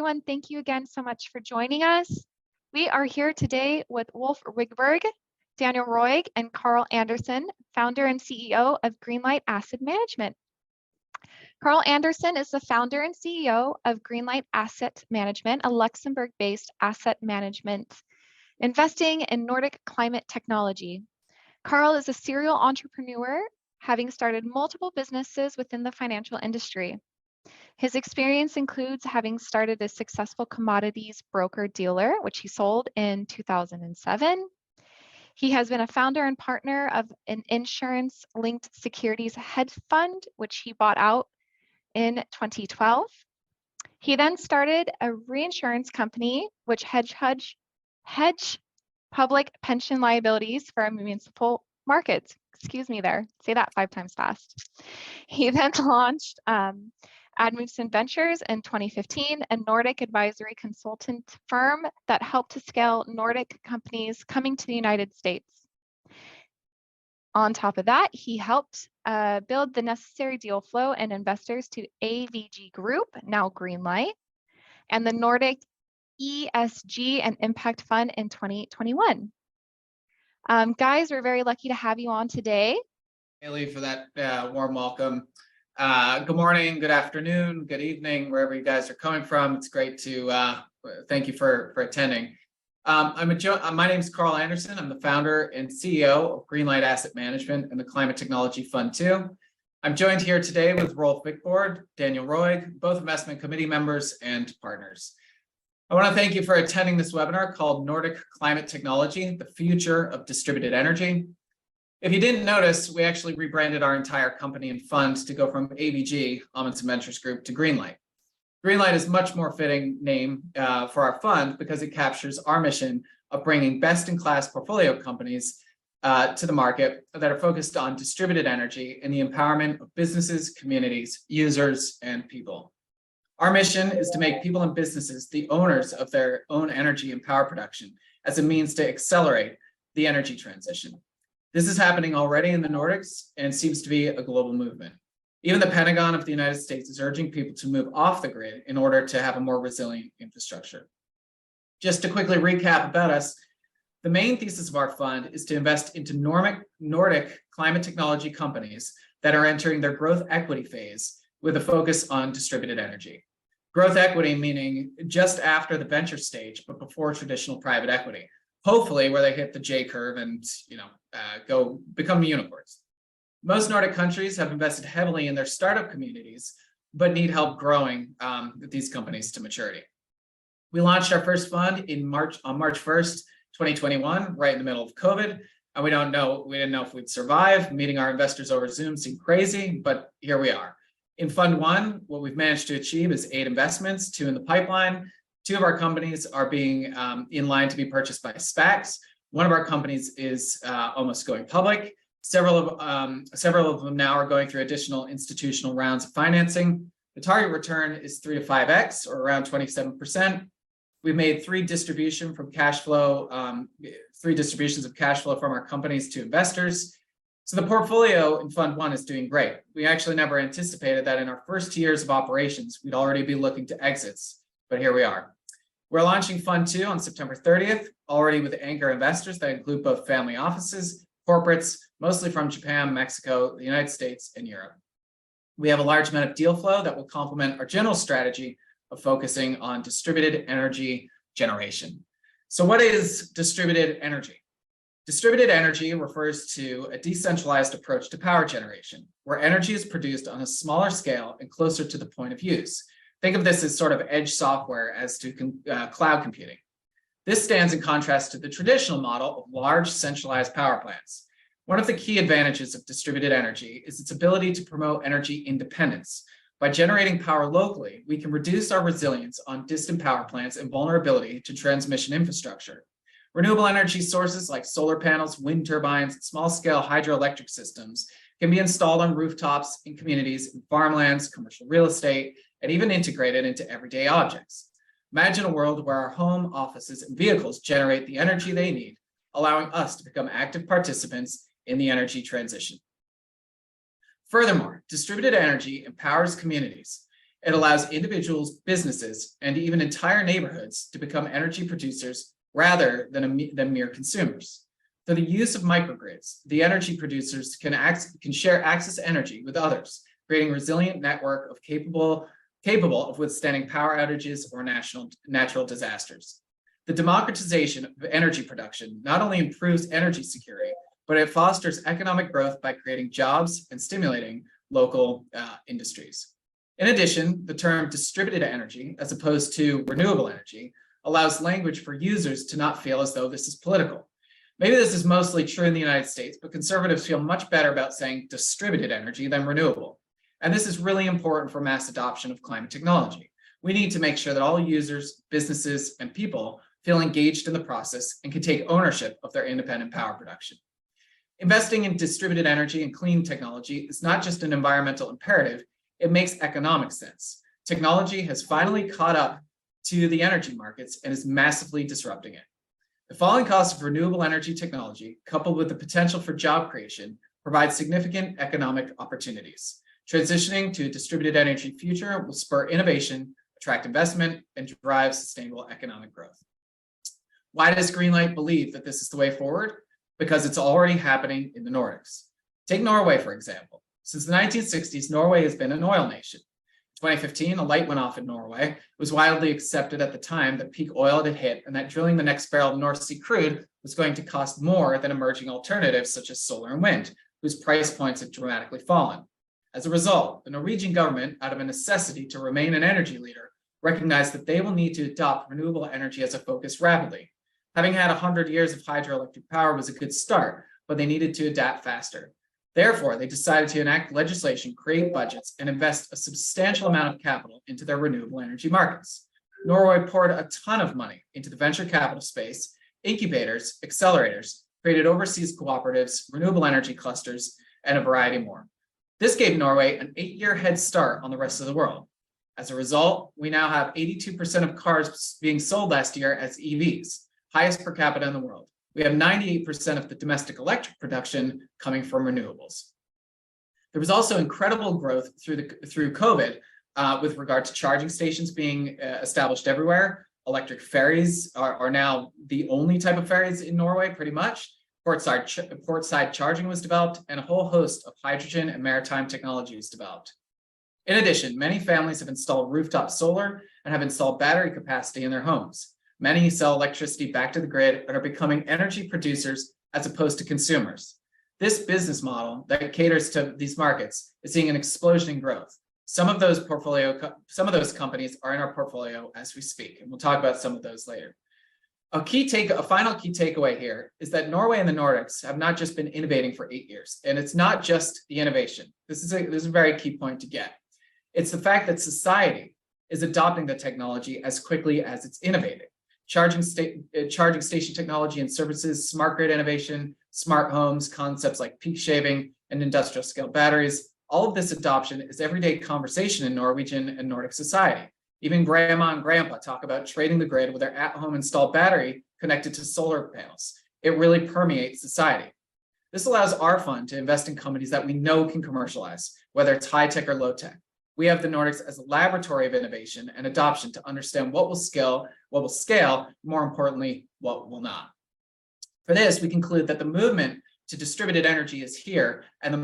everyone. Thank you again so much for joining us. We are here today with Rolf Wikborg, Daniel Roig, and Karl Andersen, founder and CEO of Greenlight Asset Management. Karl Andersen is the founder and CEO of Greenlight Asset Management, a Luxembourg-based asset management investing in Nordic climate technology. Karl is a serial entrepreneur, having started multiple businesses within the financial industry. His experience includes having started a successful commodities broker-dealer, which he sold in 2007. He has been a founder and partner of an insurance-linked securities hedge fund, which he bought out in 2012. He then started a reinsurance company, which hedge public pension liabilities for municipal markets. Excuse me there, say that 5 times fast. He then launched Andersen Ventures in 2015, a Nordic advisory consultant firm that helped to scale Nordic companies coming to the United States. On top of that, he helped build the necessary deal flow and investors to AVG Group, now Greenlight, and the Nordic ESG and Impact Fund in 2021. Guys, we're very lucky to have you on today. Haley, for that warm welcome. Good morning, good afternoon, good evening, wherever you guys are coming from. It's great to thank you for attending. My name is Karl Andersen. I'm the founder and CEO of Greenlight Asset Management and the Climate Technology Fund 2. I'm joined here today with Rolf Wikborg, Daniel Roig, both investment committee members and partners. I want to thank you for attending this webinar called Nordic Climate Technology, the Future of Distributed Energy. If you didn't notice, we actually rebranded our entire company and fund to go from AVG, Andersen Ventures Group, to Greenlight. Greenlight is a much more fitting name for our fund because it captures our mission of bringing best-in-class portfolio companies to the market that are focused on distributed energy and the empowerment of businesses, communities, users, and people. Our mission is to make people and businesses the owners of their own energy and power production as a means to accelerate the energy transition. This is happening already in the Nordics and seems to be a global movement. Even the Pentagon of the United States is urging people to move off the grid in order to have a more resilient infrastructure. Just to quickly recap about us, the main thesis of our fund is to invest into Nordic climate technology companies that are entering their growth equity phase with a focus on distributed energy. Growth equity meaning just after the venture stage, but before traditional private equity. Hopefully where they hit the J curve and go become unicorns. Most Nordic countries have invested heavily in their startup communities, but need help growing these companies to maturity. We launched our first fund on March 1st, 2021, right in the middle of COVID. And we didn't know if we'd survive. Meeting our investors over Zoom seemed crazy, but here we are. In Fund 1, what we've managed to achieve is 8 investments, 2 in the pipeline. 2 of our companies are being in line to be purchased by SPACs. One of our companies is almost going public. Several of them now are going through additional institutional rounds of financing. The target return is 3 to 5x, or around 27%. We've made 3 distributions of cash flow from our companies to investors. So the portfolio in Fund 1 is doing great. We actually never anticipated that in our first years of operations, we'd already be looking to exits, but here we are. We're launching Fund 2 on September 30th, already with anchor investors that include both family offices, corporates, mostly from Japan, Mexico, the United States, and Europe. We have a large amount of deal flow that will complement our general strategy of focusing on distributed energy generation. So what is distributed energy? Distributed energy refers to a decentralized approach to power generation, where energy is produced on a smaller scale and closer to the point of use. Think of this as sort of edge software as to cloud computing. This stands in contrast to the traditional model of large centralized power plants. One of the key advantages of distributed energy is its ability to promote energy independence. By generating power locally, we can reduce our reliance on distant power plants and vulnerability to transmission infrastructure. Renewable energy sources like solar panels, wind turbines, small-scale hydroelectric systems can be installed on rooftops, in communities, in farmlands, commercial real estate, and even integrated into everyday objects. Imagine a world where our home, offices, and vehicles generate the energy they need, allowing us to become active participants in the energy transition. Furthermore, distributed energy empowers communities It allows individuals, businesses, and even entire neighborhoods to become energy producers rather than mere consumers. Through the use of microgrids, the energy producers can share access to energy with others, creating a resilient network of capable of withstanding power outages or natural disasters. The democratization of energy production not only improves energy security, but it fosters economic growth by creating jobs and stimulating local industries. In addition, the term distributed energy, as opposed to renewable energy, allows language for users to not feel as though this is political. Maybe this is mostly true in the United States, but conservatives feel much better about saying distributed energy than renewable. And this is really important for mass adoption of climate technology. We need to make sure that all users, businesses, and people feel engaged in the process and can take ownership of their independent power production. Investing in distributed energy and clean technology is not just an environmental imperative, it makes economic sense. Technology has finally caught up to the energy markets and is massively disrupting it. The falling cost of renewable energy technology, coupled with the potential for job creation, provides significant economic opportunities. Transitioning to a distributed energy future will spur innovation, attract investment, and drive sustainable economic growth. Why does Greenlight believe that this is the way forward? Because it's already happening in the Nordics. Take Norway, for example. Since the 1960s, Norway has been an oil nation. In 2015, a light went off in Norway. It was widely accepted at the time that peak oil had hit and that drilling the next barrel of North Sea crude was going to cost more than emerging alternatives such as solar and wind, whose price points had dramatically fallen. As a result, the Norwegian government, out of a necessity to remain an energy leader, recognized that they will need to adopt renewable energy as a focus rapidly. Having had 100 years of hydroelectric power was a good start, but they needed to adapt faster. Therefore, they decided to enact legislation, create budgets, and invest a substantial amount of capital into their renewable energy markets. Norway poured a ton of money into the venture capital space, incubators, accelerators, created overseas cooperatives, renewable energy clusters, and a variety more. This gave Norway an 8-year head start on the rest of the world. As a result, we now have 82% of cars being sold last year as EVs, highest per capita in the world. We have 98% of the domestic electric production coming from renewables. There was also incredible growth through COVID with regard to charging stations being established everywhere. Electric ferries are now the only type of ferries in Norway, pretty much. Portside charging was developed, and a whole host of hydrogen and maritime technology was developed. In addition, many families have installed rooftop solar and have installed battery capacity in their homes. Many sell electricity back to the grid and are becoming energy producers as opposed to consumers. This business model that caters to these markets is seeing an explosion in growth. Some of those companies are in our portfolio as we speak, and we'll talk about some of those later. A final key takeaway here is that Norway and the Nordics have not just been innovating for 8 years, and it's not just the innovation. This is a very key point to get. It's the fact that society is adopting the technology as quickly as it's innovating. Charging station technology and services, smart grid innovation, smart homes, concepts like peak shaving and industrial scale batteries. All of this adoption is everyday conversation in Norwegian and Nordic society. Even grandma and grandpa talk about trading the grid with their at-home installed battery connected to solar panels. It really permeates society. This allows our fund to invest in companies that we know can commercialize, whether it's high tech or low tech. We have the Nordics as a laboratory of innovation and adoption to understand what will scale, more importantly, what will not. For this, we conclude that the movement to distributed energy is here, and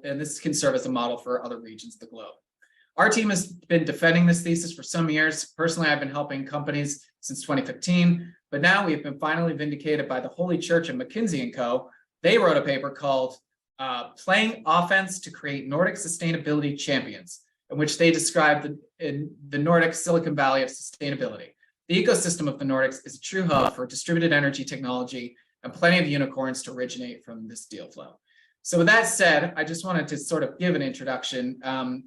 this can serve as a model for other regions of the globe. Our team has been defending this thesis for some years. Personally, I've been helping companies since 2015, but now we've been finally vindicated by the Holy Church and McKinsey & Co. They wrote a paper called Playing Offense to Create Nordic Sustainability Champions, in which they describe the Nordic Silicon Valley of sustainability. The ecosystem of the Nordics is a true hub for distributed energy technology and plenty of unicorns to originate from this deal flow. So with that said, I just wanted to sort of give an introduction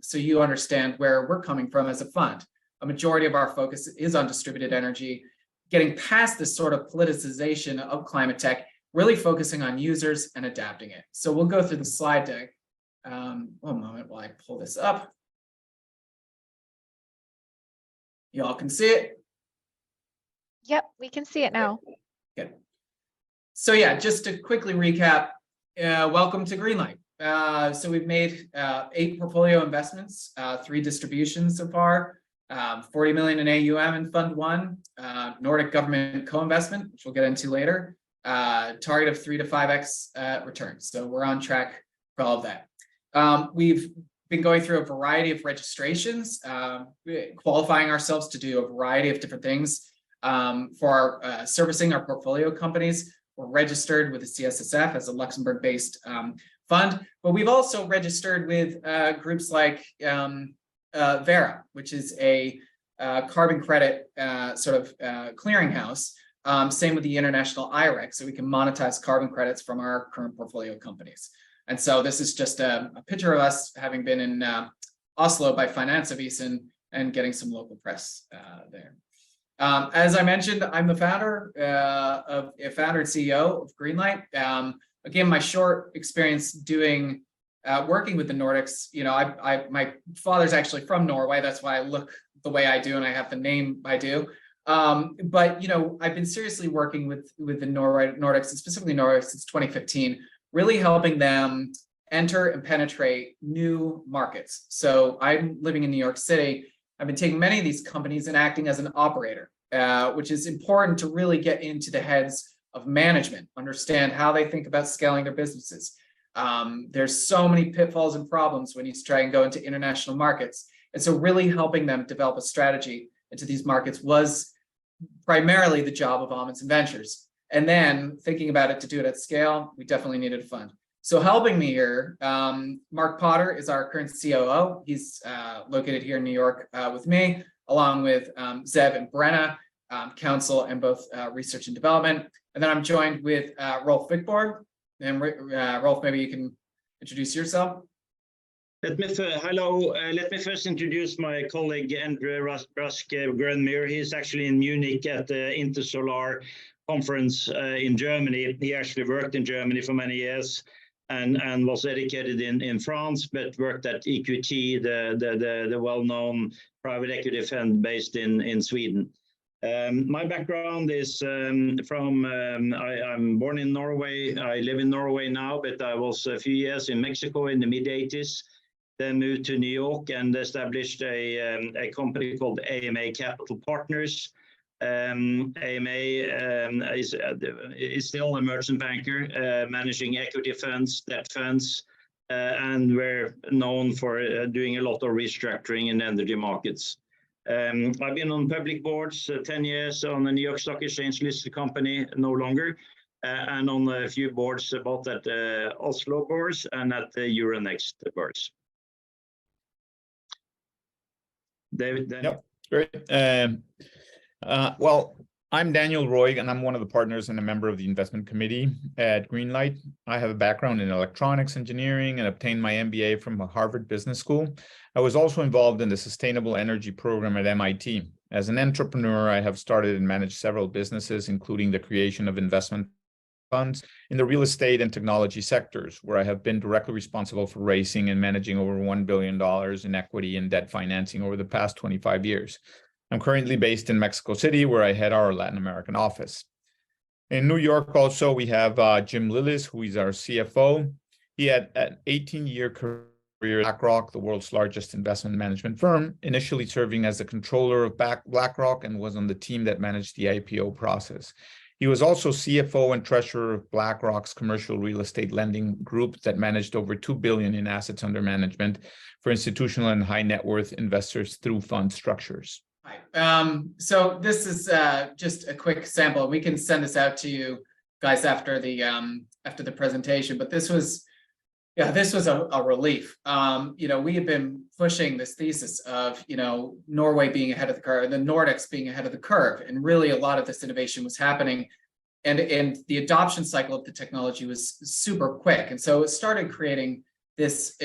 so you understand where we're coming from as a fund. A majority of our focus is on distributed energy, getting past this sort of politicization of climate tech, really focusing on users and adapting it. So we'll go through the slide deck. One moment while I pull this up. You all can see it? Yep, we can see it now. Good. So yeah, just to quickly recap, welcome to Greenlight. So we've made 8 portfolio investments, 3 distributions so far, 40 million in AUM in Fund 1, Nordic government co-investment, which we'll get into later, target of 3 to 5x returns. So we're on track for all of that. We've been going through a variety of registrations, qualifying ourselves to do a variety of different things for our, servicing our portfolio companies. We're registered with the CSSF as a Luxembourg-based fund, but we've also registered with groups like Vera, which is a carbon credit sort of clearinghouse. Same with the international IREC, so we can monetize carbon credits from our current portfolio companies. And so this is just a picture of us having been in Oslo by Finansavisen and getting some local press there. As I mentioned, I'm the founder and CEO of Greenlight. Again, my short experience doing working with the Nordics, you know, my father's actually from Norway. That's why I look the way I do and I have the name I do. But you know, I've been seriously working with the Nordics, and specifically Nordics, since 2015, really helping them enter and penetrate new markets. So I'm living in New York City. I've been taking many of these companies and acting as an operator, which is important to really get into the heads of management, understand how they think about scaling their businesses. There's so many pitfalls and problems when you try and go into international markets. And so really helping them develop a strategy into these markets was primarily the job of Amundsen Ventures. And then thinking about it to do it at scale, we definitely needed a fund. So helping me here, Mark Potter is our current COO. He's located here in New York with me, along with Zev and Brenna, counsel and both research and development. And then I'm joined with Rolf Wikborg. And Rolf, maybe you can introduce yourself. Hello. Let me first introduce my colleague, Andrew Rusk-Grenmyr. He's actually in Munich at the Intersolar conference in Germany. He actually worked in Germany for many years and was educated in France, but worked at EQT, the well-known private equity fund based in Sweden. My background is I'm born in Norway. I live in Norway now, but I was a few years in Mexico in the mid-80s. Then moved to New York and established a company called AMA Capital Partners. AMA is still a merchant banker, managing equity funds, debt funds, and we're known for doing a lot of restructuring in energy markets. I've been on public boards 10 years on the New York Stock Exchange listed company, no longer, and on a few boards, both at the Oslo boards and at the Euronext boards. David? Yep, great. Well, I'm Daniel Roig, and I'm one of the partners and a member of the investment committee at Greenlight. I have a background in electronics engineering and obtained my MBA from Harvard Business School. I was also involved in the sustainable energy program at MIT. As an entrepreneur, I have started and managed several businesses, including the creation of investment funds in the real estate and technology sectors, where I have been directly responsible for raising and managing over $1 billion in equity and debt financing over the past 25 years. I'm currently based in Mexico City, where I head our Latin American office. In New York also, we have Jim Lillis, who is our CFO. He had an 18-year career at BlackRock, the world's largest investment management firm, initially serving as the controller of BlackRock and was on the team that managed the IPO process. He was also CFO and treasurer of BlackRock's commercial real estate lending group that managed over $2 billion in assets under management for institutional and high net worth investors through fund structures. Hi. So this is just a quick sample. We can send this out to you guys after the presentation, but this was a relief. You know, we had been pushing this thesis of, you know, Norway being ahead of the curve, the Nordics being ahead of the curve, and really a lot of this innovation was happening, and the adoption cycle of the technology was super quick, and so it started creating this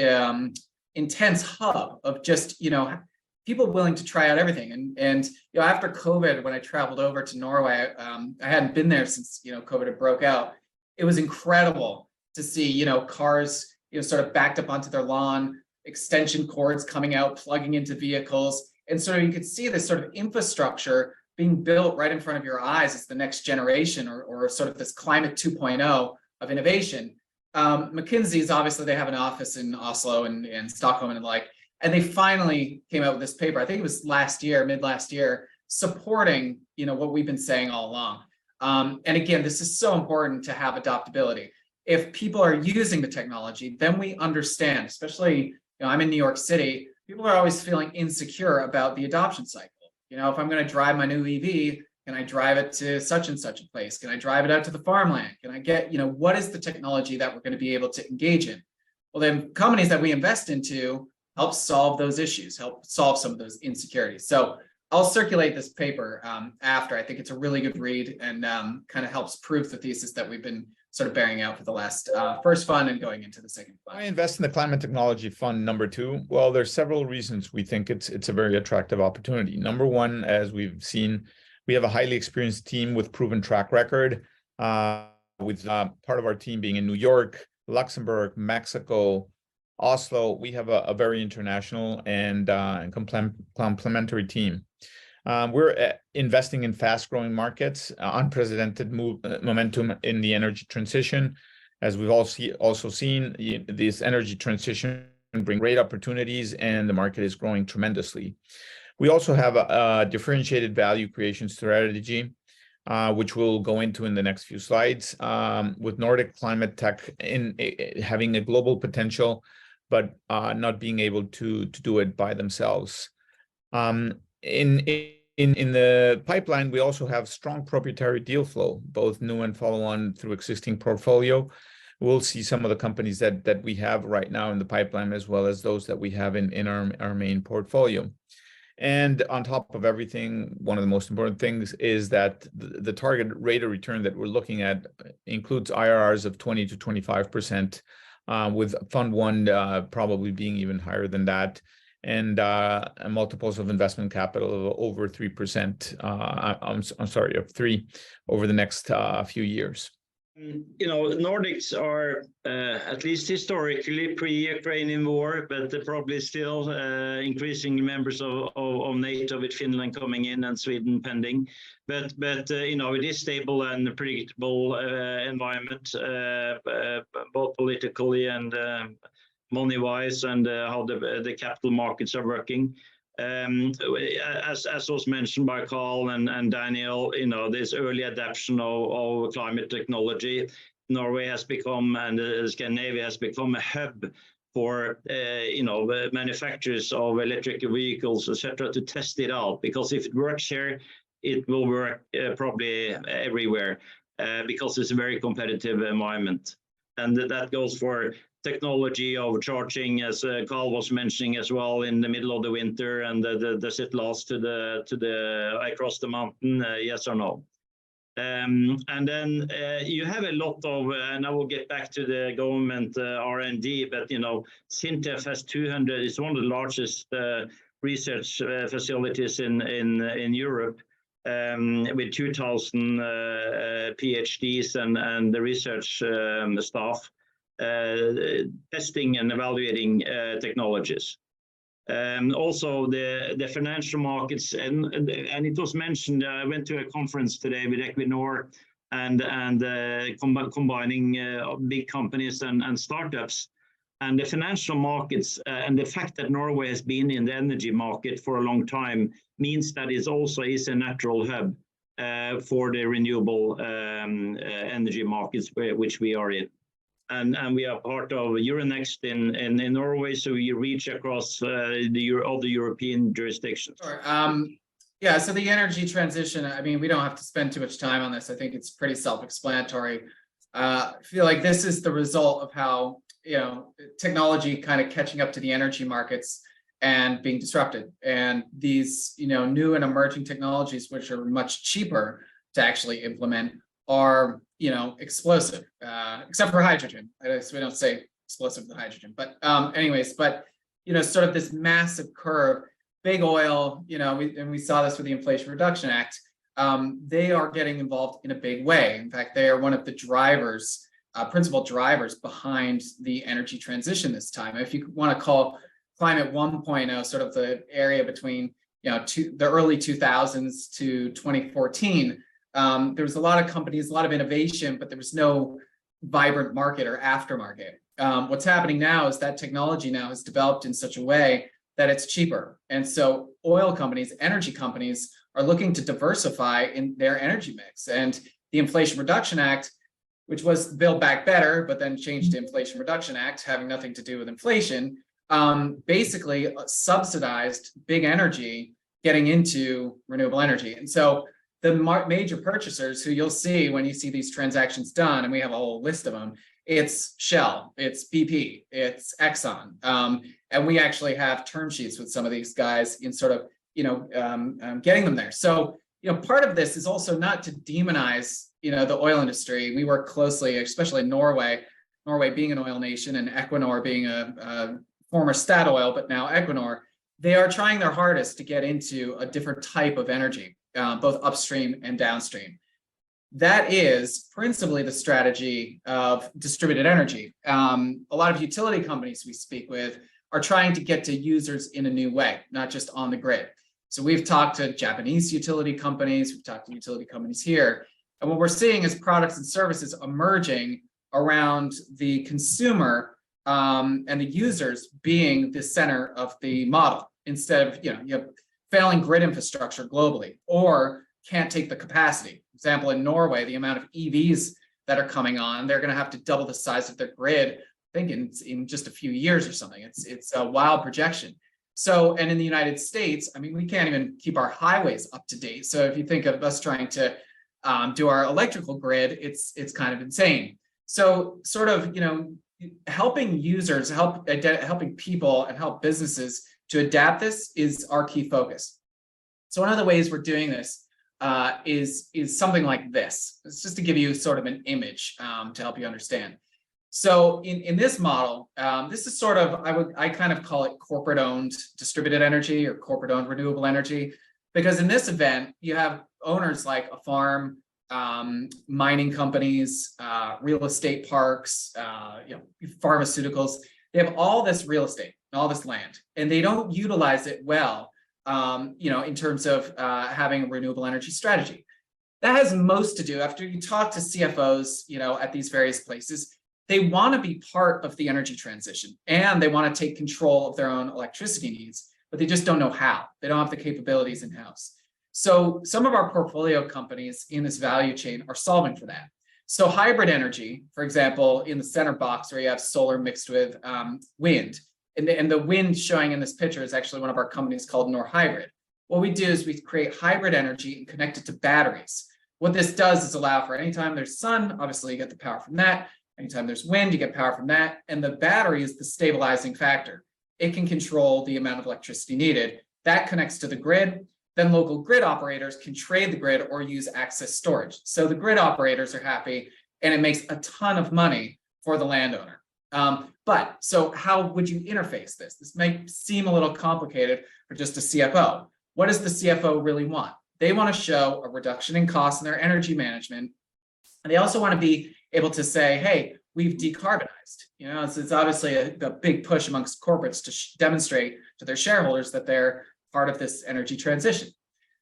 intense hub of just, you know, people willing to try out everything. And you know, after COVID, when I traveled over to Norway, I hadn't been there since, you know, COVID had broke out. It was incredible to see, you know, cars, you know, sort of backed up onto their lawn, extension cords coming out, plugging into vehicles. And so you could see this sort of infrastructure being built right in front of your eyes as the next generation, or sort of this climate 2.0 of innovation. McKinsey's obviously, they have an office in Oslo and Stockholm and the like, and they finally came out with this paper. I think it was mid last year, supporting, what we've been saying all along. And again, this is so important to have adaptability. If people are using the technology, then we understand, especially, I'm in New York City, people are always feeling insecure about the adoption cycle. If I'm going to drive my new EV, can I drive it to such and such a place? Can I drive it out to the farmland? Can I get, what is the technology that we're going to be able to engage in? Well, then companies that we invest into help solve those issues, help solve some of those insecurities. So I'll circulate this paper after. I think it's a really good read and kind of helps prove the thesis that we've been sort of bearing out for the last first fund and going into the second fund. I invest in the Climate Technology Fund number 2. Well, there's several reasons we think it's a very attractive opportunity. Number one, as we've seen, we have a highly experienced team with proven track record, with part of our team being in New York, Luxembourg, Mexico, Oslo. We have a very international and complementary team. We're investing in fast-growing markets, unprecedented momentum in the energy transition. As we've also seen, this energy transition bring great opportunities, and the market is growing tremendously. We also have a differentiated value creation strategy, which we'll go into in the next few slides, with Nordic climate tech having a global potential, but not being able to do it by themselves. In the pipeline, we also have strong proprietary deal flow, both new and follow-on through existing portfolio. We'll see some of the companies that we have right now in the pipeline, as well as those that we have in our main portfolio. And on top of everything, one of the most important things is that the target rate of return that we're looking at includes IRRs of 20 to 25%, with Fund 1 probably being even higher than that, and multiples of investment capital of over 3%. I'm sorry, of 3 over the next few years. Nordics are, at least historically, pre-Ukrainian war, but they're probably still increasing members of NATO, with Finland coming in and Sweden pending. But it is stable and predictable environment, both politically and money-wise, and how the capital markets are working. As was mentioned by Karl and Daniel, this early adoption of climate technology, Norway has become, and Scandinavia has become, a hub for manufacturers of electric vehicles, etc., to test it out. Because if it works here, it will work probably everywhere, because it's a very competitive environment. And that goes for technology of charging, as Karl was mentioning as well, in the middle of the winter, and does it last to the across the mountain? Yes or no? And then you have a lot of, and I will get back to the government R&D, but SINTEF has 200. It's one of the largest research facilities in Europe, with 2,000 PhDs and the research staff. Testing and evaluating technologies. Also the financial markets, and it was mentioned, I went to a conference today with Equinor and combining big companies and startups. And the financial markets, and the fact that Norway has been in the energy market for a long time, means that it also is a natural hub for the renewable energy markets, which we are in. And we are part of Euronext in Norway, so we reach across all the European jurisdictions. Sure. Yeah, so the energy transition, I mean, we don't have to spend too much time on this. I think it's pretty self-explanatory. I feel like this is the result of how, technology kind of catching up to the energy markets and being disrupted. And these, new and emerging technologies, which are much cheaper to actually implement, are explosive, except for hydrogen. So we don't say explosive with hydrogen, but anyways, sort of this massive curve, big oil, and we saw this with the Inflation Reduction Act. They are getting involved in a big way. In fact, they are one of the drivers, principal drivers behind the energy transition this time. If you want to call climate 1.0 sort of the area between the early 2000s to 2014. There was a lot of companies, a lot of innovation, but there was no vibrant market or aftermarket. What's happening now is that technology now has developed in such a way that it's cheaper. And so oil companies, energy companies are looking to diversify in their energy mix. And the Inflation Reduction Act, which was Build Back Better, but then changed to Inflation Reduction Act, having nothing to do with inflation, basically subsidized big energy getting into renewable energy. And so the major purchasers who you'll see when you see these transactions done, and we have a whole list of them, it's Shell, it's BP, it's Exxon. And we actually have term sheets with some of these guys in sort of, getting them there. So, part of this is also not to demonize, the oil industry. We work closely, especially in Norway being an oil nation and Equinor being a former Statoil, but now Equinor. They are trying their hardest to get into a different type of energy, both upstream and downstream. That is principally the strategy of distributed energy. A lot of utility companies we speak with are trying to get to users in a new way, not just on the grid. So we've talked to Japanese utility companies, we've talked to utility companies here, and what we're seeing is products and services emerging around the consumer and the users being the center of the model, instead of, you have failing grid infrastructure globally or can't take the capacity. For example, in Norway, the amount of EVs that are coming on, they're going to have to double the size of their grid, I think in just a few years or something. It's a wild projection. So, and in the United States, we can't even keep our highways up to date. So if you think of us trying to do our electrical grid, it's kind of insane. So sort of, helping users, helping people and help businesses to adapt this is our key focus. So one of the ways we're doing this is something like this. It's just to give you sort of an image to help you understand. So in this model, this is sort of, I kind of call it corporate-owned distributed energy or corporate-owned renewable energy, because in this event, you have owners like a farm, mining companies, real estate parks, pharmaceuticals. They have all this real estate, all this land, and they don't utilize it well, in terms of having a renewable energy strategy. That has most to do, after you talk to CFOs, at these various places, they want to be part of the energy transition and they want to take control of their own electricity needs, but they just don't know how. They don't have the capabilities in-house. So some of our portfolio companies in this value chain are solving for that. So hybrid energy, for example, in the center box where you have solar mixed with wind, and the wind showing in this picture is actually one of our companies called Norhybrid. What we do is we create hybrid energy and connect it to batteries. What this does is allow for anytime there's sun, obviously you get the power from that. Anytime there's wind, you get power from that. And the battery is the stabilizing factor. It can control the amount of electricity needed. That connects to the grid. Then local grid operators can trade the grid or use access storage. So the grid operators are happy and it makes a ton of money for the landowner. So how would you interface this? This may seem a little complicated for just a CFO. What does the CFO really want? They want to show a reduction in costs in their energy management. And they also want to be able to say, hey, we've decarbonized. It's obviously a big push amongst corporates to demonstrate to their shareholders that they're part of this energy transition.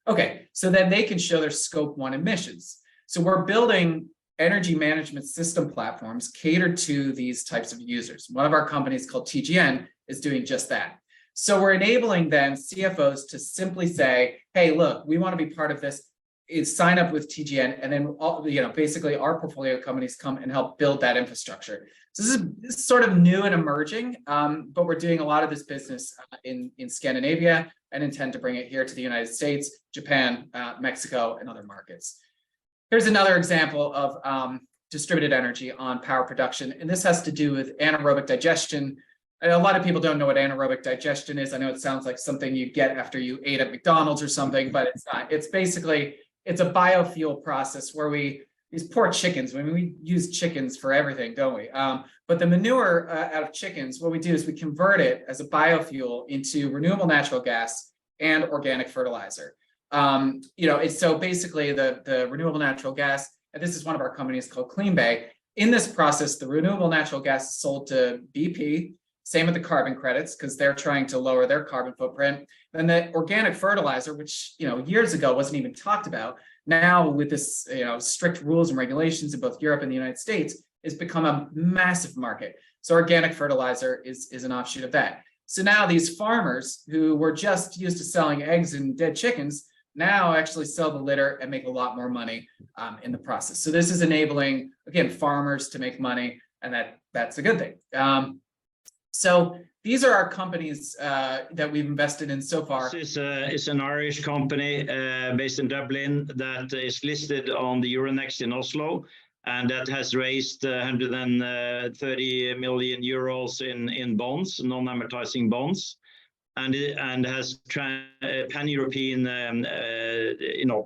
Okay, so then they can show their scope 1 emissions. So we're building energy management system platforms catered to these types of users. One of our companies called TGN is doing just that. So we're enabling then CFOs to simply say, hey, look, we want to be part of this. Is sign up with TGN, and then basically our portfolio companies come and help build that infrastructure. So this is sort of new and emerging, but we're doing a lot of this business in Scandinavia and intend to bring it here to the United States, Japan, Mexico, and other markets. Here's another example of distributed energy on power production, and this has to do with anaerobic digestion. A lot of people don't know what anaerobic digestion is. I know it sounds like something you get after you ate at McDonald's or something, but it's not. It's basically it's a biofuel process where these poor chickens, we use chickens for everything, don't we? But the manure out of chickens, what we do is we convert it as a biofuel into renewable natural gas and organic fertilizer. So basically the renewable natural gas, and this is one of our companies called Clean Bay. In this process, the renewable natural gas is sold to BP, same with the carbon credits, because they're trying to lower their carbon footprint. And the organic fertilizer, which years ago wasn't even talked about, now with this strict rules and regulations in both Europe and the United States, has become a massive market. So organic fertilizer is an offshoot of that. So now these farmers who were just used to selling eggs and dead chickens now actually sell the litter and make a lot more money in the process. So this is enabling, again, farmers to make money, and that's a good thing. So these are our companies that we've invested in so far. This is an Irish company based in Dublin that is listed on the Euronext in Oslo, and that has raised 130 million euros in bonds, non-amortizing bonds, and has pan-European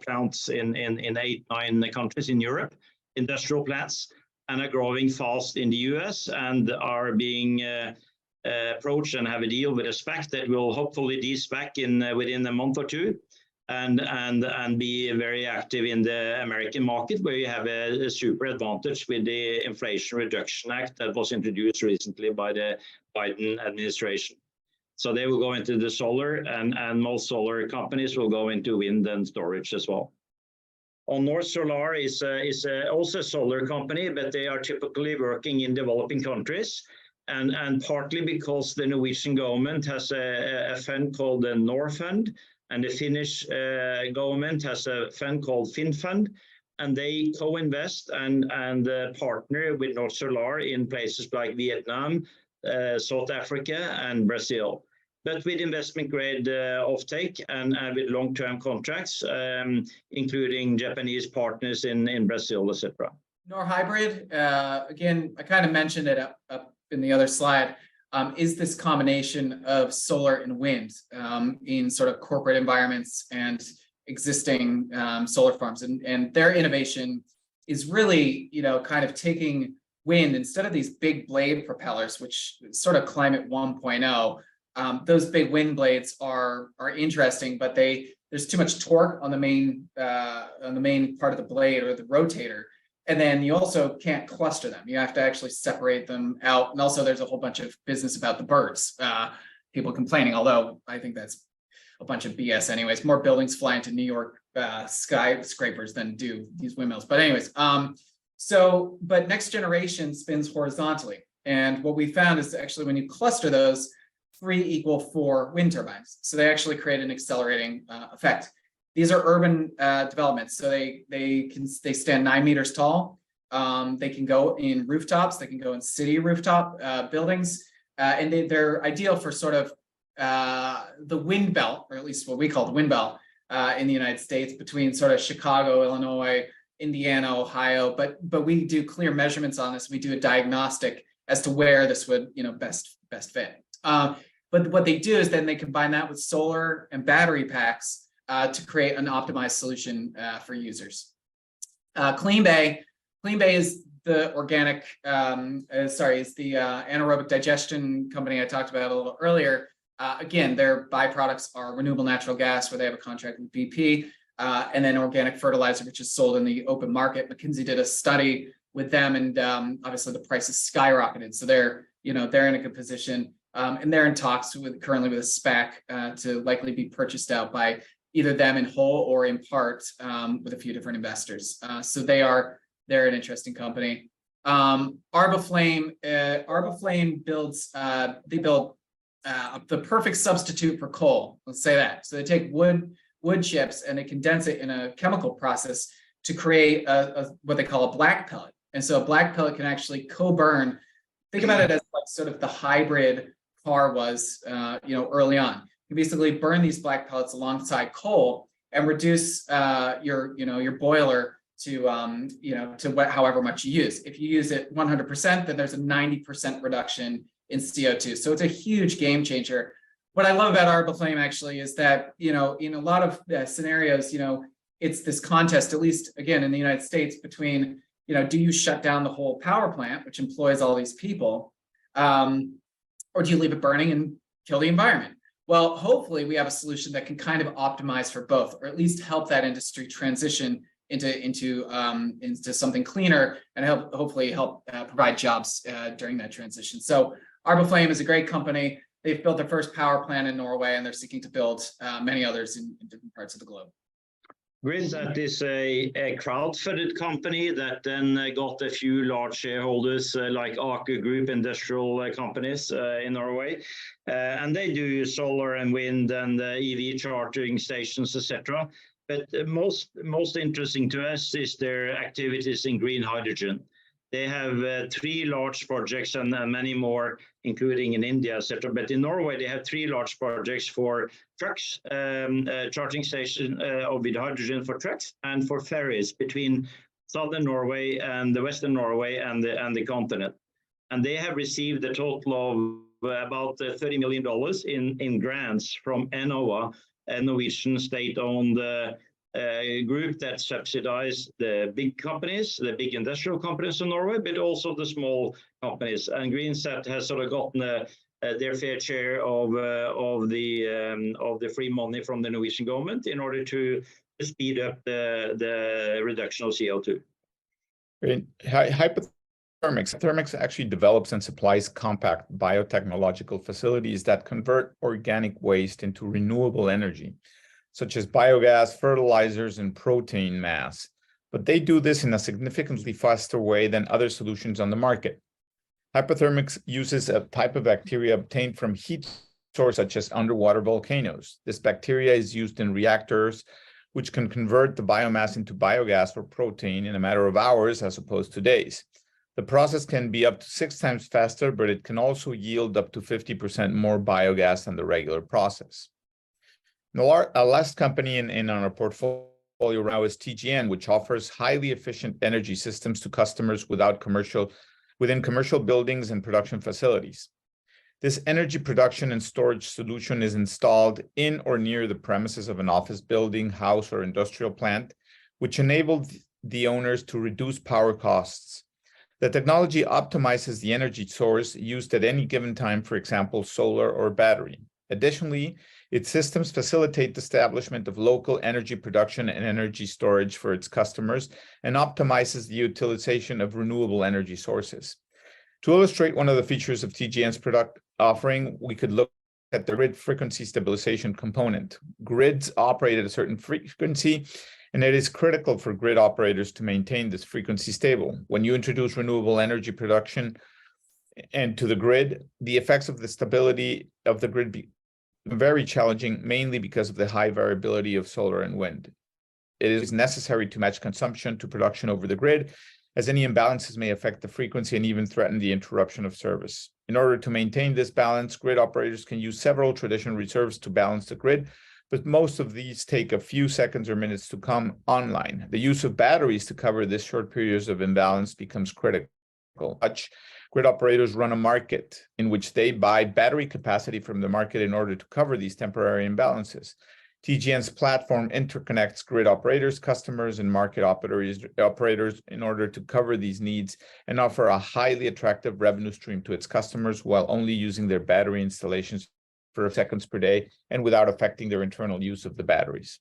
plants in 8-9 countries in Europe, industrial plants, and are growing fast in the US and are being approached and have a deal with a SPAC that will hopefully de-SPAC within a month or two, and be very active in the American market, where you have a super advantage with the Inflation Reduction Act that was introduced recently by the Biden administration. So they will go into the solar, and most solar companies will go into wind and storage as well. On North Solar is also a solar company, but they are typically working in developing countries, and partly because the Norwegian government has a fund called the Norfund, and the Finnish government has a fund called FinFund, and they co-invest and partner with North Solar in places like Vietnam, South Africa, and Brazil, but with investment grade offtake and with long-term contracts, including Japanese partners in Brazil, etc. Norhybrid, again, I kind of mentioned it up in the other slide, is this combination of solar and wind in sort of corporate environments and existing solar farms. And their innovation is really, kind of taking wind instead of these big blade propellers, which sort of climate 1.0. Those big wind blades are interesting, but there's too much torque on the main part of the blade or the rotator. And then you also can't cluster them. You have to actually separate them out. And also there's a whole bunch of business about the birds, people complaining, although I think that's a bunch of BS anyways. More buildings fly into New York skyscrapers than do these windmills. But anyways, but next generation spins horizontally. And what we found is actually when you cluster those, 3 = 4 wind turbines. So they actually create an accelerating effect. These are urban developments, so they stand 9 meters tall. They can go in rooftops. They can go in city rooftop buildings, and they're ideal for sort of the wind belt, or at least what we call the wind belt in the United States, between sort of Chicago, Illinois, Indiana, Ohio. But we do clear measurements on this. We do a diagnostic as to where this would best fit. But what they do is then they combine that with solar and battery packs to create an optimized solution for users. CleanBay is the organic, is the anaerobic digestion company I talked about a little earlier. Again, their byproducts are renewable natural gas, where they have a contract with BP, and then organic fertilizer, which is sold in the open market. McKinsey did a study with them, and obviously the price has skyrocketed. So they're in a good position, and they're in talks currently with a SPAC to likely be purchased out by either them in whole or in part with a few different investors. So they're an interesting company. Arbaflame builds the perfect substitute for coal. Let's say that. So they take wood chips and they condense it in a chemical process to create what they call a black pellet. And so a black pellet can actually co-burn. Think about it as like sort of the hybrid car was, early on. You basically burn these black pellets alongside coal and reduce your boiler to however much you use. If you use it 100%, then there's a 90% reduction in CO2. So it's a huge game changer. What I love about Arbaflame actually is that in a lot of scenarios, it's this contest, at least again in the United States, between do you shut down the whole power plant, which employs all these people, or do you leave it burning and kill the environment? Well, hopefully we have a solution that can kind of optimize for both, or at least help that industry transition into something cleaner, and hopefully help provide jobs during that transition. So Arbaflame is a great company. They've built their first power plant in Norway, and they're seeking to build many others in different parts of the globe. Greenlight is a crowd-funded company that then got a few large shareholders like Aker Group, industrial companies in Norway. And they do solar and wind and EV charging stations, etc. But most interesting to us is their activities in green hydrogen. They have 3 large projects and many more, including in India, etc. But in Norway, they have 3 large projects for trucks, charging station with hydrogen for trucks, and for ferries between southern Norway and the western Norway and the continent. And they have received a total of about $30 million in grants from Enova, a Norwegian state-owned group that subsidize the big companies, the big industrial companies in Norway, but also the small companies. And Greenlight has sort of gotten their fair share of the free money from the Norwegian government in order to speed up the reduction of CO2. Hypothermics actually develops and supplies compact biotechnological facilities that convert organic waste into renewable energy, such as biogas, fertilizers, and protein mass. But they do this in a significantly faster way than other solutions on the market. Hypothermics uses a type of bacteria obtained from heat sources such as underwater volcanoes. This bacteria is used in reactors, which can convert the biomass into biogas or protein in a matter of hours as opposed to days. The process can be up to 6 times faster, but it can also yield up to 50% more biogas than the regular process. Our last company in our portfolio now is TGN, which offers highly efficient energy systems to customers within commercial buildings and production facilities. This energy production and storage solution is installed in or near the premises of an office building, house, or industrial plant, which enabled the owners to reduce power costs. The technology optimizes the energy source used at any given time, for example, solar or battery. Additionally, its systems facilitate the establishment of local energy production and energy storage for its customers and optimizes the utilization of renewable energy sources. To illustrate one of the features of TGN's product offering, we could look at the grid frequency stabilization component. Grids operate at a certain frequency, and it is critical for grid operators to maintain this frequency stable. When you introduce renewable energy production to the grid, the effects of the stability of the grid very challenging, mainly because of the high variability of solar and wind. It is necessary to match consumption to production over the grid, as any imbalances may affect the frequency and even threaten the interruption of service. In order to maintain this balance, grid operators can use several traditional reserves to balance the grid, but most of these take a few seconds or minutes to come online. The use of batteries to cover this short periods of imbalance becomes critical. Grid operators run a market in which they buy battery capacity from the market in order to cover these temporary imbalances. TGN's platform interconnects grid operators, customers, and market operators in order to cover these needs and offer a highly attractive revenue stream to its customers while only using their battery installations for seconds per day and without affecting their internal use of the batteries.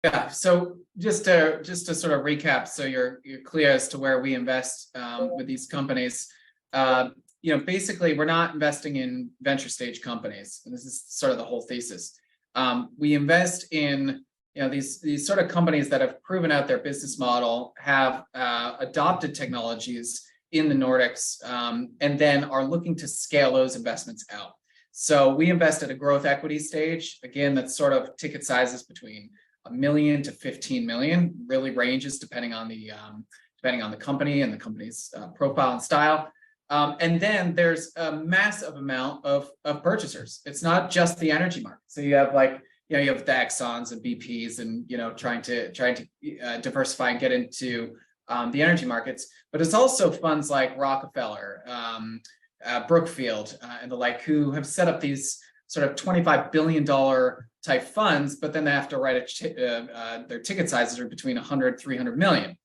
Yeah, so just to sort of recap, so you're clear as to where we invest with these companies. Basically, we're not investing in venture stage companies, and this is sort of the whole thesis. We invest in these sort of companies that have proven out their business model, have adopted technologies in the Nordics, and then are looking to scale those investments out. So we invest at a growth equity stage. Again, that's sort of ticket sizes between $1 million to 15 million, really ranges depending on the company and the company's profile and style. And then there's a massive amount of purchasers. It's not just the energy market. So you have you have the Exxons and BPs and trying to diversify and get into the energy markets, but it's also funds like Rockefeller, Brookfield, and the like, who have set up these sort of $25 billion type funds, but then they have to write their ticket sizes are between 100, 300 million.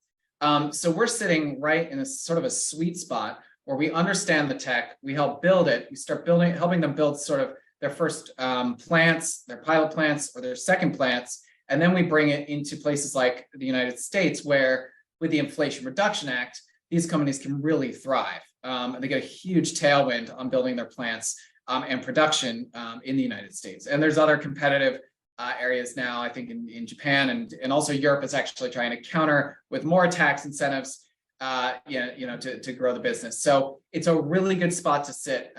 So we're sitting right in a sort of a sweet spot where we understand the tech, we help build it, we start helping them build sort of their first plants, their pilot plants, or their second plants, and then we bring it into places like the United States, where with the Inflation Reduction Act, these companies can really thrive. And they get a huge tailwind on building their plants and production in the United States. And there's other competitive areas now, I think in Japan and also Europe is actually trying to counter with more tax incentives, to grow the business. So it's a really good spot to sit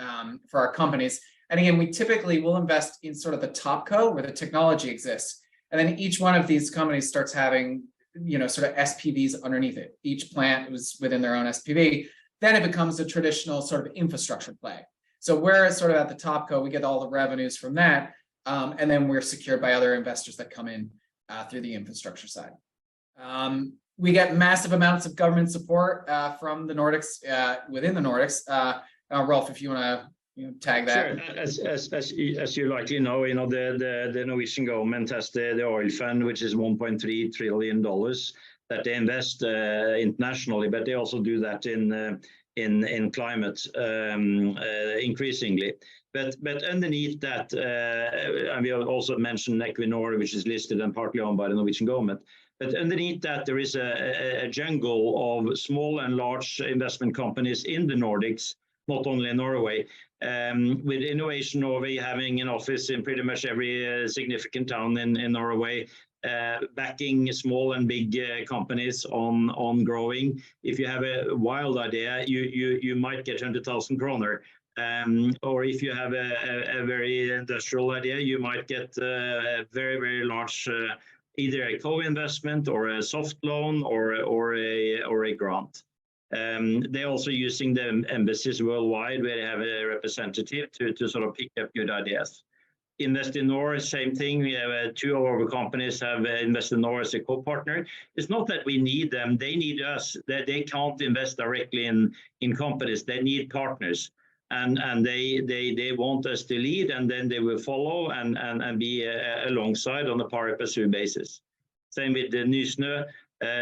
for our companies. And again, we typically will invest in sort of the top co where the technology exists. And then each one of these companies starts having, sort of SPVs underneath it. Each plant was within their own SPV. Then it becomes a traditional sort of infrastructure play. So we're sort of at the top co, we get all the revenues from that. And then we're secured by other investors that come in through the infrastructure side. We get massive amounts of government support from the Nordics, within the Nordics. Rolf, if you want to tag that. Sure. As you likely know, the Norwegian government has the oil fund, which is $1.3 trillion that they invest internationally, but they also do that in climate increasingly. But underneath that, and we also mentioned Equinor, which is listed and partly owned by the Norwegian government. But underneath that, there is a jungle of small and large investment companies in the Nordics, not only in Norway, with Innovation Norway having an office in pretty much every significant town in Norway, backing small and big companies on growing. If you have a wild idea, you might get 100,000 kroner. Or if you have a very industrial idea, you might get a very, very large, either a co-investment or a soft loan or a grant. They're also using the embassies worldwide where they have a representative to sort of pick up good ideas. Investinor, same thing. We have two of our companies have Investinor as a co-partner. It's not that we need them; they need us. They can't invest directly in companies. They need partners, and they want us to lead, and then they will follow and be alongside on a pari passu basis. Same with the Nysnø.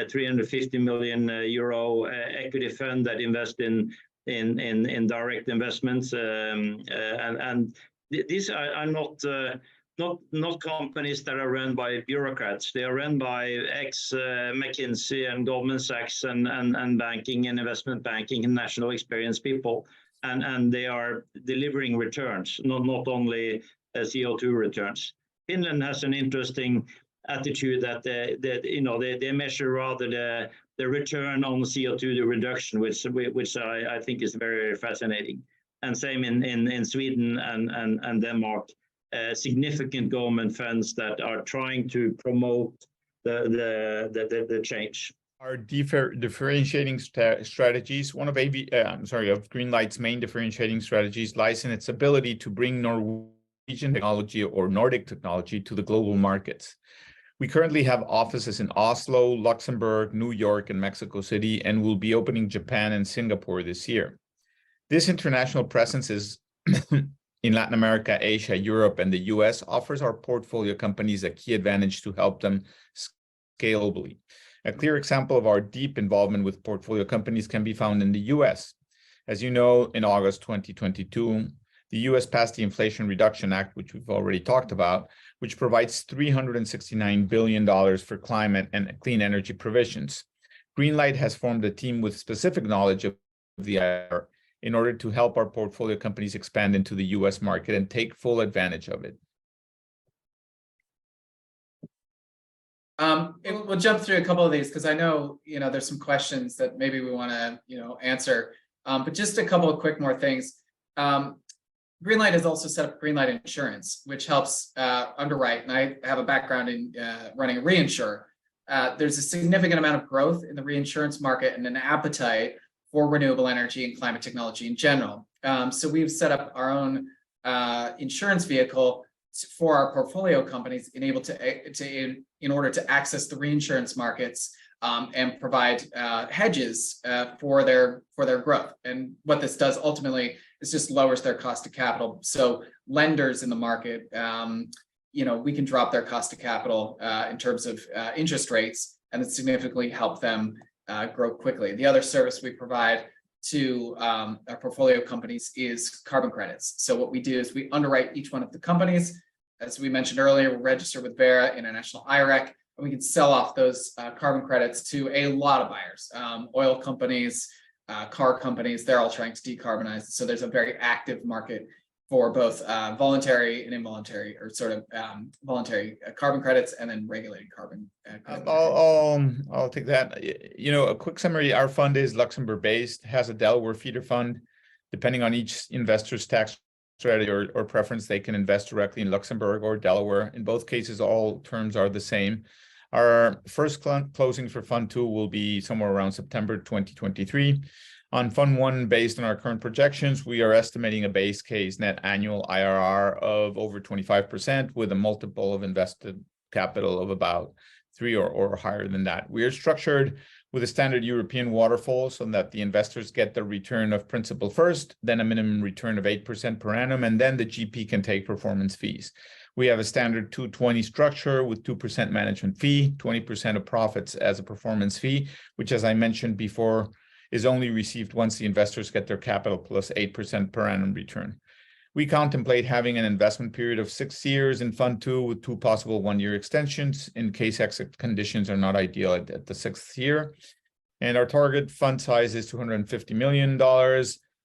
350 million euro equity fund that invest in direct investments, and these are not companies that are run by bureaucrats. They are run by ex-McKinsey and Goldman Sachs and banking and investment banking and national experience people, and they are delivering returns, not only CO2 returns. Finland has an interesting attitude that they measure rather the return on CO2 reduction, which I think is very, very fascinating. And same in Sweden and Denmark, significant government funds that are trying to promote the change. Our differentiating strategies, one of Greenlight's main differentiating strategies lies in its ability to bring Norwegian technology or Nordic technology to the global markets. We currently have offices in Oslo, Luxembourg, New York, and Mexico City, and will be opening Japan and Singapore this year. This international presence is in Latin America, Asia, Europe, and the US offers our portfolio companies a key advantage to help them scalably. A clear example of our deep involvement with portfolio companies can be found in the US. As you know, in August 2022, the US passed the Inflation Reduction Act, which we've already talked about, which provides $369 billion for climate and clean energy provisions. Greenlight has formed a team with specific knowledge of the IR in order to help our portfolio companies expand into the US market and take full advantage of it. We'll jump through a couple of these because I know there's some questions that maybe we want to answer. But just a couple of quick more things. Greenlight has also set up Greenlight Insurance, which helps underwrite, and I have a background in running a reinsurer. There's a significant amount of growth in the reinsurance market and an appetite for renewable energy and climate technology in general. So we've set up our own insurance vehicle for our portfolio companies in order to access the reinsurance markets and provide hedges for their growth. And what this does ultimately is just lowers their cost of capital. So lenders in the market, we can drop their cost of capital in terms of interest rates, and it significantly help them grow quickly. The other service we provide to our portfolio companies is carbon credits. So what we do is we underwrite each one of the companies. As we mentioned earlier, we're registered with Verra International IREC, and we can sell off those carbon credits to a lot of buyers, oil companies, car companies. They're all trying to decarbonize. So there's a very active market for both voluntary and involuntary, or sort of voluntary carbon credits, and then regulated carbon credits. I'll take that. You know, a quick summary: our fund is Luxembourg-based, has a Delaware feeder fund. Depending on each investor's tax strategy or preference, they can invest directly in Luxembourg or Delaware. In both cases, all terms are the same. Our first closing for Fund 2 will be somewhere around September 2023. On Fund 1, based on our current projections, we are estimating a base case net annual IRR of over 25% with a multiple of invested capital of about 3 or higher than that. We are structured with a standard European waterfall so that the investors get the return of principal first, then a minimum return of 8% per annum, and then the GP can take performance fees. We have a standard 2-20 structure with 2% management fee, 20% of profits as a performance fee, which, as I mentioned before, is only received once the investors get their capital plus 8% per annum return. We contemplate having an investment period of 6 years in Fund 2 with 2 possible 1-year extensions in case exit conditions are not ideal at the 6th year. And our target fund size is $250 million.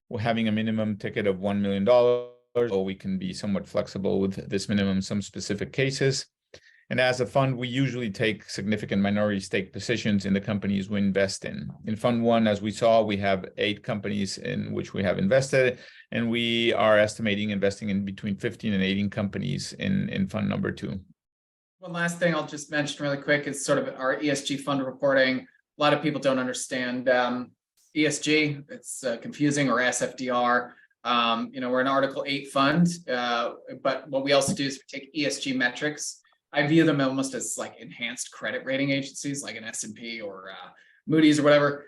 We're having a minimum ticket of $1 million, so we can be somewhat flexible with this minimum in some specific cases. And as a fund, we usually take significant minority stake positions in the companies we invest in. In Fund 1, as we saw, we have 8 companies in which we have invested, and we are estimating investing in between 15 and 18 companies in Fund number 2. One last thing I'll just mention really quick is sort of our ESG fund reporting. A lot of people don't understand ESG. It's confusing, or SFDR. We're an Article 8 fund, but what we also do is we take ESG metrics. I view them almost as like enhanced credit rating agencies, like an S&P or Moody's or whatever.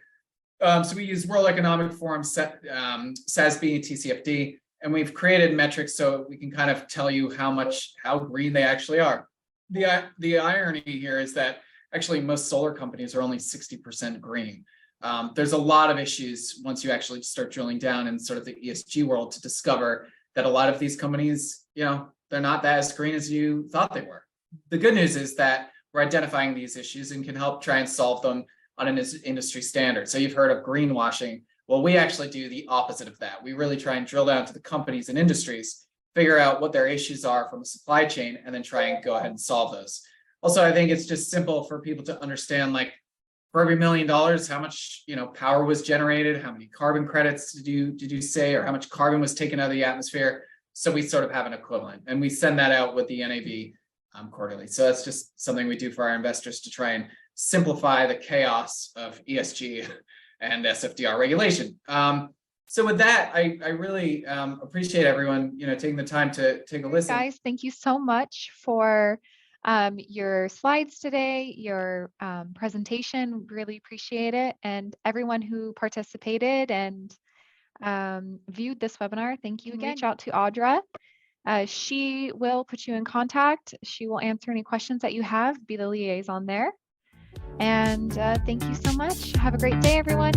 So we use World Economic Forum, SASB, TCFD, and we've created metrics so we can kind of tell you how green they actually are. The irony here is that actually most solar companies are only 60% green. There's a lot of issues once you actually start drilling down in sort of the ESG world to discover that a lot of these companies, they're not as green as you thought they were. The good news is that we're identifying these issues and can help try and solve them on an industry standard. So you've heard of greenwashing. Well, we actually do the opposite of that. We really try and drill down to the companies and industries, figure out what their issues are from a supply chain, and then try and go ahead and solve those. Also, I think it's just simple for people to understand, like, for every $1 million, how much power was generated, how many carbon credits did you say, or how much carbon was taken out of the atmosphere. So we sort of have an equivalent, and we send that out with the NAV quarterly. So that's just something we do for our investors to try and simplify the chaos of ESG and SFDR regulation. So with that, I really appreciate everyone taking the time to take a listen. Guys, thank you so much for your slides today, your presentation. Really appreciate it. And everyone who participated and viewed this webinar, thank you again. Reach out to Audra. She will put you in contact. She will answer any questions that you have, be the liaison there. And thank you so much. Have a great day, everyone.